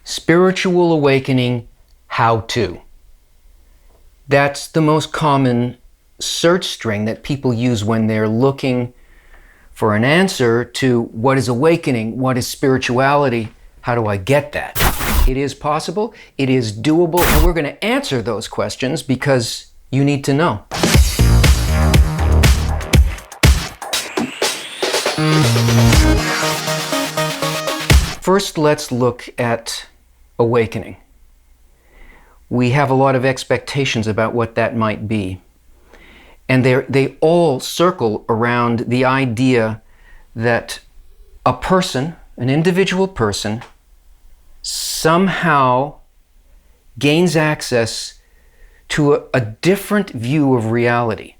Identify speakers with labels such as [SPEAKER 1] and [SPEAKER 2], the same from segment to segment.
[SPEAKER 1] Spiritual awakening, how to. That's the most common search string that people use when they're looking for an answer to what is awakening, what is spirituality, how do I get that? It is possible, it is doable, and we're going to answer those questions because you need to know. First, let's look at awakening. We have a lot of expectations about what that might be. And they all circle around the idea that a person, an individual person, somehow gains access to a different view of reality.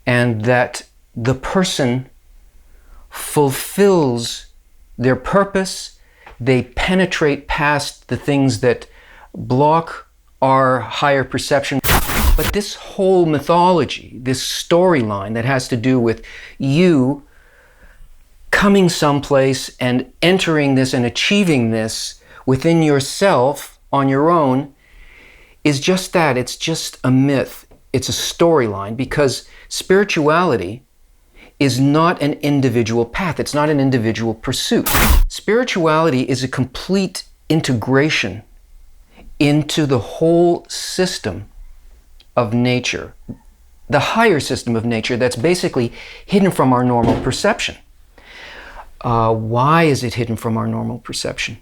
[SPEAKER 1] And that the person fulfills their purpose, they penetrate past the things that block our higher perception. But this whole mythology, this storyline that has to do with you coming someplace and entering this and achieving this within yourself on your own is just that. It's just a myth. It's a storyline, because spirituality is not an individual path. It's not an individual pursuit. Spirituality is a complete integration into the whole system of nature, the higher system of nature that's basically hidden from our normal perception. Why is it hidden from our normal perception?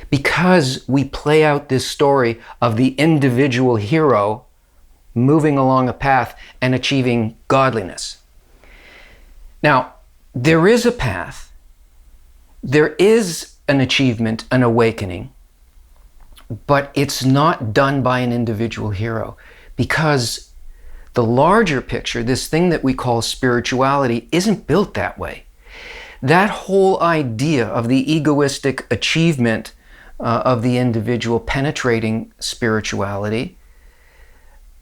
[SPEAKER 1] Because we play out this story of the individual hero moving along a path and achieving godliness. Now, there is a path, there is an achievement, an awakening, but it's not done by an individual hero, because the larger picture, this thing that we call spirituality, isn't built that way. That whole idea of the egoistic achievement of the individual penetrating spirituality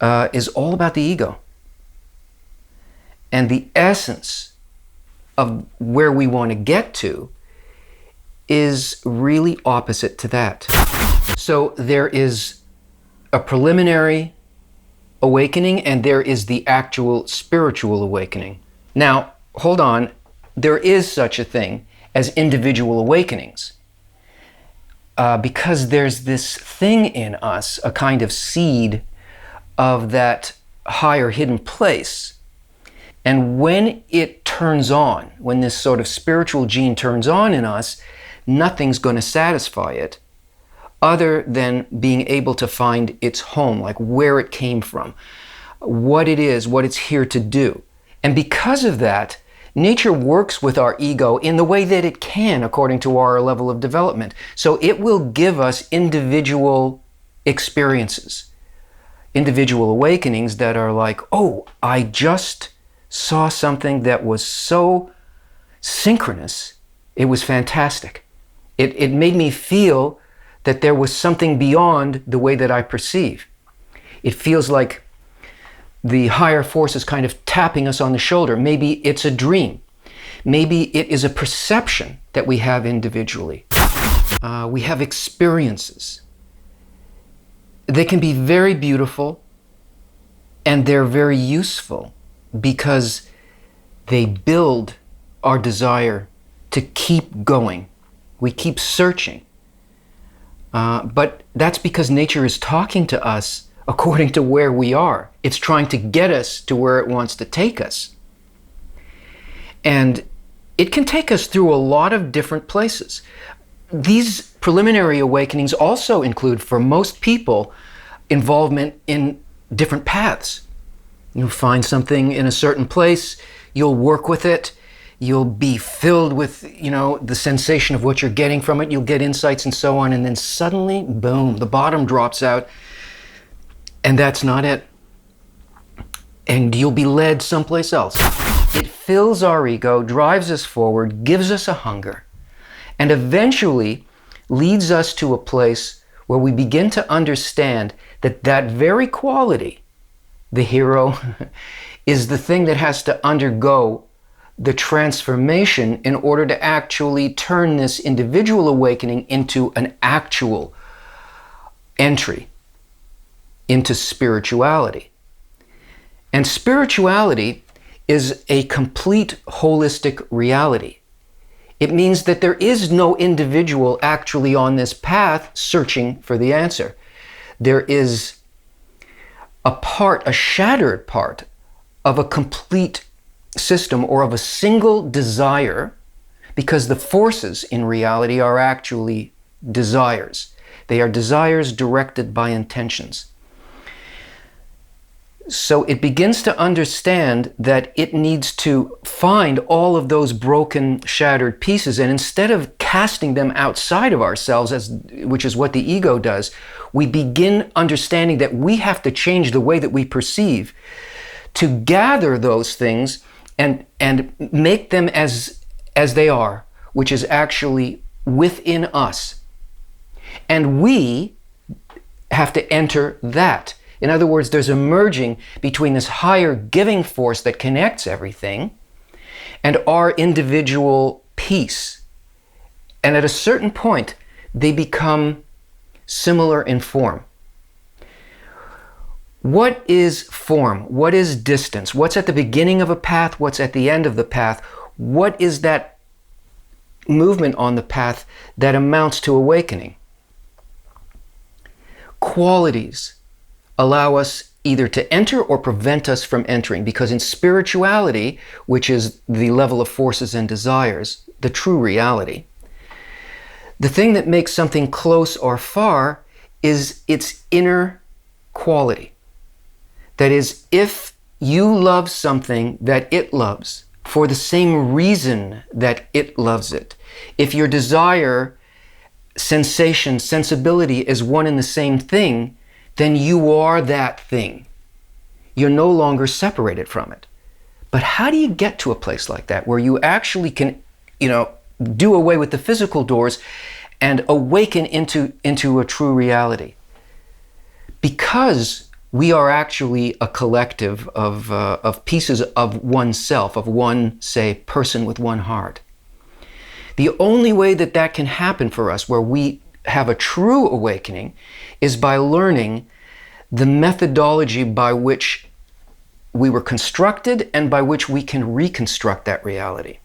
[SPEAKER 1] is all about the ego. And the essence of where we want to get to is really opposite to that. So there is a preliminary awakening and there is the actual spiritual awakening. Now, hold on. There is such a thing as individual awakenings because there's this thing in us, a kind of seed of that higher hidden place. And when it turns on, when this sort of spiritual gene turns on in us, nothing's going to satisfy it other than being able to find its home, like where it came from, what it is, what it's here to do. And because of that, nature works with our ego in the way that it can according to our level of development. So it will give us individual experiences, individual awakenings that are like, oh, I just saw something that was so synchronous, it was fantastic. It made me feel that there was something beyond the way that I perceive. It feels like the higher force is kind of tapping us on the shoulder. Maybe it's a dream. Maybe it is a perception that we have individually. We have experiences. They can be very beautiful and they're very useful because they build our desire to keep going. We keep searching. But that's because nature is talking to us according to where we are. It's trying to get us to where it wants to take us. And it can take us through a lot of different places. These preliminary awakenings also include, for most people, involvement in different paths. You'll find something in a certain place, you'll work with it, you'll be filled with, the sensation of what you're getting from it, you'll get insights and so on, and then suddenly, boom, the bottom drops out, and that's not it. And you'll be led someplace else. It fills our ego, drives us forward, gives us a hunger, and eventually leads us to a place where we begin to understand that that very quality, the hero, is the thing that has to undergo the transformation in order to actually turn this individual awakening into an actual entry into spirituality. And spirituality is a complete holistic reality. It means that there is no individual actually on this path searching for the answer. There is a shattered part of a complete system or of a single desire, because the forces in reality are actually desires. They are desires directed by intentions. So it begins to understand that it needs to find all of those broken, shattered pieces, and instead of casting them outside of ourselves, which is what the ego does, we begin understanding that we have to change the way that we perceive to gather those things and make them as they are, which is actually within us. And we have to enter that. In other words, there's a merging between this higher giving force that connects everything and our individual piece. And at a certain point, they become similar in form. What is form? What is distance? What's at the beginning of a path? What's at the end of the path? What is that movement on the path that amounts to awakening? Qualities allow us either to enter or prevent us from entering, because in spirituality, which is the level of forces and desires, the true reality, the thing that makes something close or far is its inner quality. That is, if you love something that it loves for the same reason that it loves it, if your desire, sensation, sensibility is one and the same thing, then you are that thing. You're no longer separated from it. But how do you get to a place like that where you actually can, do away with the physical doors and awaken into a true reality? Because we are actually a collective of pieces of oneself, of one, say, person with one heart. The only way that that can happen for us, where we have a true awakening, is by learning the methodology by which we were constructed and by which we can reconstruct that reality.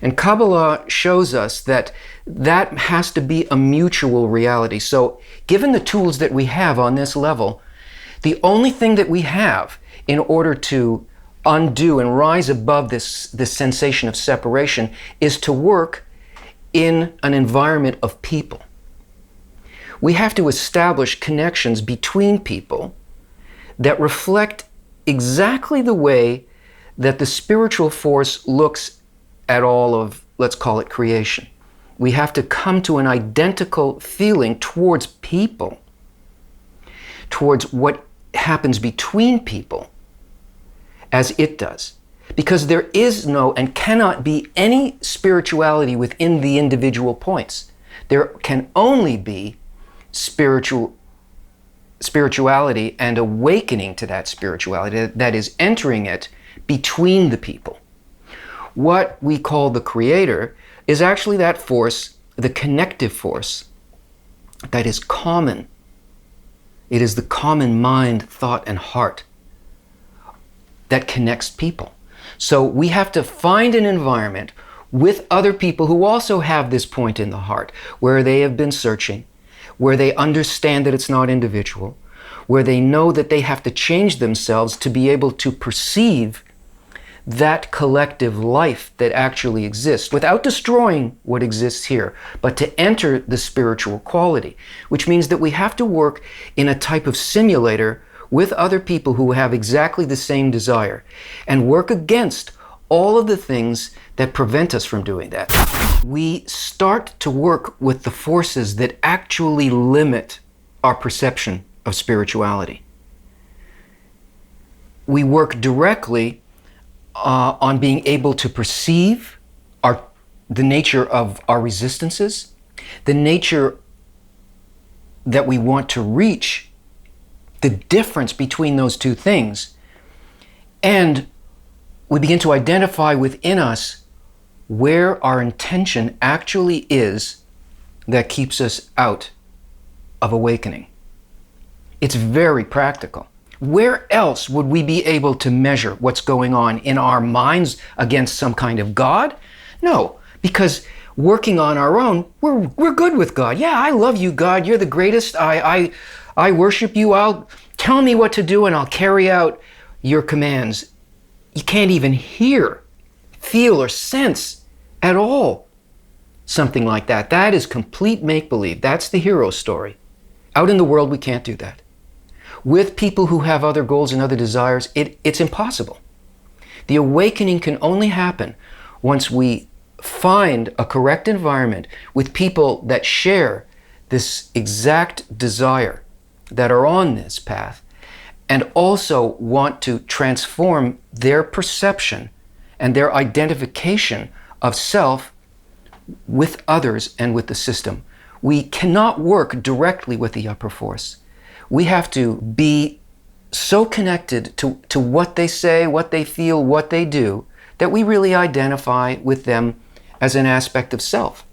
[SPEAKER 1] And Kabbalah shows us that that has to be a mutual reality. So given the tools that we have on this level, the only thing that we have in order to undo and rise above this sensation of separation is to work in an environment of people. We have to establish connections between people that reflect exactly the way that the spiritual force looks at all of, let's call it, creation. We have to come to an identical feeling towards people, towards what happens between people as it does. Because there is no and cannot be any spirituality within the individual points. There can only be spirituality and awakening to that spirituality, that is entering it between the people. What we call the Creator is actually that force, the connective force, that is common. It is the common mind, thought, and heart that connects people. So we have to find an environment with other people who also have this point in the heart, where they have been searching, where they understand that it's not individual, where they know that they have to change themselves to be able to perceive that collective life that actually exists without destroying what exists here, but to enter the spiritual quality, which means that we have to work in a type of simulator with other people who have exactly the same desire and work against all of the things that prevent us from doing that. We start to work with the forces that actually limit our perception of spirituality. We work directly on being able to perceive the nature of our resistances, the nature that we want to reach, the difference between those two things, and we begin to identify within us where our intention actually is that keeps us out of awakening. It's very practical. Where else would we be able to measure what's going on in our minds against some kind of God? No, because working on our own, we're good with God. Yeah, I love you, God. You're the greatest. I worship you. Tell me what to do and I'll carry out your commands. You can't even hear, feel, or sense at all something like that. That is complete make-believe. That's the hero story. Out in the world, we can't do that. With people who have other goals and other desires, it's impossible. The awakening can only happen once we find a correct environment with people that share this exact desire, that are on this path, and also want to transform their perception and their identification of self with others and with the system. We cannot work directly with the upper force. We have to be so connected to what they say, what they feel, what they do, that we really identify with them as an aspect of self,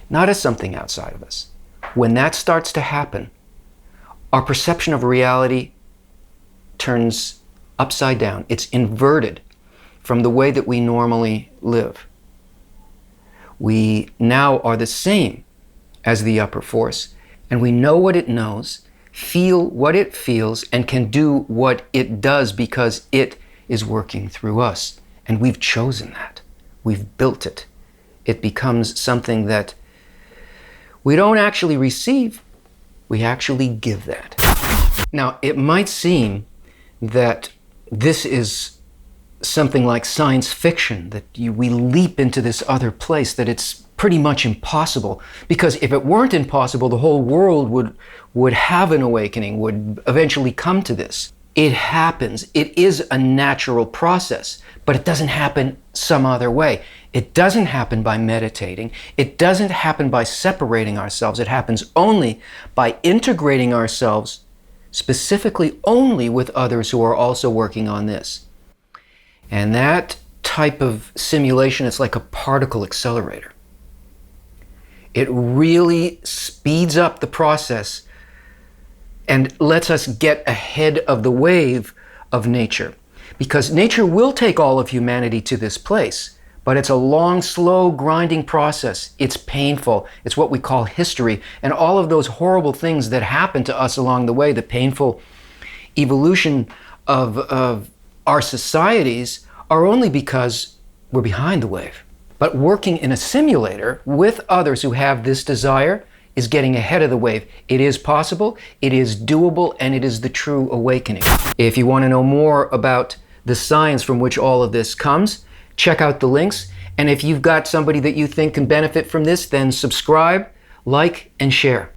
[SPEAKER 1] not as something outside of us. When that starts to happen, our perception of reality turns upside down. It's inverted from the way that we normally live. We now are the same as the upper force, and we know what it knows, feel what it feels, and can do what it does because it is working through us. And we've chosen that. We've built it. It becomes something that we don't actually receive, we actually give that. Now, it might seem that this is something like science fiction, that we leap into this other place, that it's pretty much impossible. Because if it weren't impossible, the whole world would have an awakening, would eventually come to this. It happens. It is a natural process, but it doesn't happen some other way. It doesn't happen by meditating. It doesn't happen by separating ourselves. It happens only by integrating ourselves specifically only with others who are also working on this. And that type of simulation is like a particle accelerator. It really speeds up the process and lets us get ahead of the wave of nature. Because nature will take all of humanity to this place, but it's a long, slow, grinding process. It's painful. It's what we call history. And all of those horrible things that happen to us along the way, the painful evolution of our societies, are only because we're behind the wave. But working in a simulator with others who have this desire is getting ahead of the wave. It is possible, it is doable, and it is the true awakening. If you want to know more about the science from which all of this comes, check out the links. And if you've got somebody that you think can benefit from this, then subscribe, like, and share.